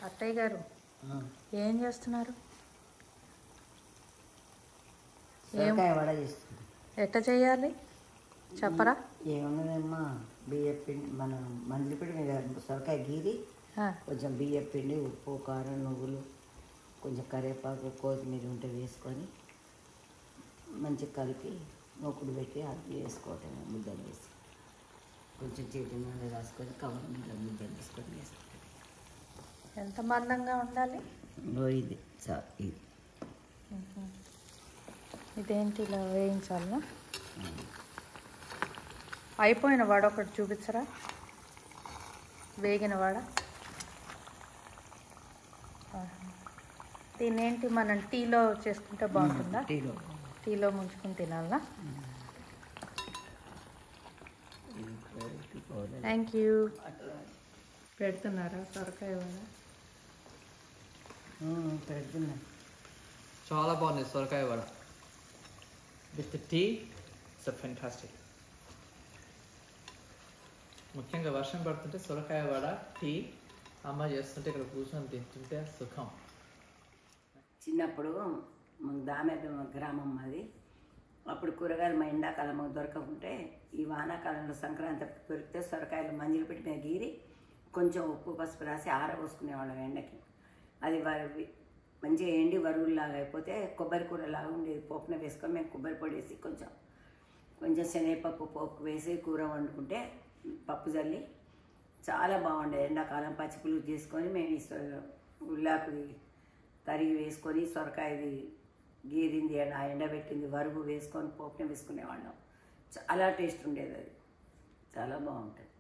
అత్తయ్య గారు ఏం చేస్తున్నారు? సొరకాయ వడ చేస్తుంది. ఎట్ట చేయాలి చెప్పరా? ఏమున్నదమ్మా, బియ్యం పిండి మన మందిపిండి మీద సొరకాయ గీరి కొంచెం బియ్యం పిండి, ఉప్పు, కారం, నువ్వులు, కొంచెం కరివేపాకు, కొత్తిమీర ఉంటే వేసుకొని మంచిగా కలిపి నూకుడు పెట్టి అది వేసుకోవటం, ముద్దలు వేసి కొంచెం చేతి నూనె రాసుకొని కవర్ మీద ముద్దలు వేసుకొని వేసుకుంటాం. ఎంత మందంగా ఉండాలి? ఇది ఇది ఇదేంటి ఇలా వేయించాలా? అయిపోయిన వాడ ఒకటి చూపించరా? వేగిన వాడ. దీనేంటి మనం టీలో చేసుకుంటే బాగుంటుందా? టీలో ముంచుకుని తినాలా? Thank you. పెడుతున్నారా సొరకాయ వడ? పెడుతున్నా. చాలా బాగుంది సొరకాయ వడ విత్ టీ. It's fantastic. ముఖ్యంగా వర్షం పడుతుంటే సొరకాయ వడ టీ అమ్మ చేస్తుంటే ఇక్కడ కూర్చొని తింటుంటే సుఖం. చిన్నప్పుడు దామెద గ్రామం అది. అప్పుడు కూరగాయలు మా ఎండాకాలం దొరకకుంటే ఈ వానాకాలంలో సంక్రాంతి దొరికితే సొరకాయలు మంజులు పెట్టి మీద గీరి కొంచెం ఉప్పు పసుపు రాసి ఆరబోసుకునేవాళ్ళం ఎండకి. అది మంచిగా ఎండి వరువులాగా అయిపోతే కొబ్బరి కూరలాగా ఉండేది. పోపున వేసుకొని మేము కొబ్బరి పొడి వేసి కొంచెం శనగపప్పు పోపు వేసి కూర వండుకుంటే పప్పు జల్లి చాలా బాగుండేది. ఎండాకాలం పచ్చిపులుసు చేసుకొని మేము ఉల్లాకుది తరిగి వేసుకొని సొరకాయది గీరింది ఎండబెట్టింది వరుగు వేసుకొని పోపున వేసుకునేవాళ్ళం. చాలా టేస్ట్ ఉండేది. అది చాలా బాగుంటుంది.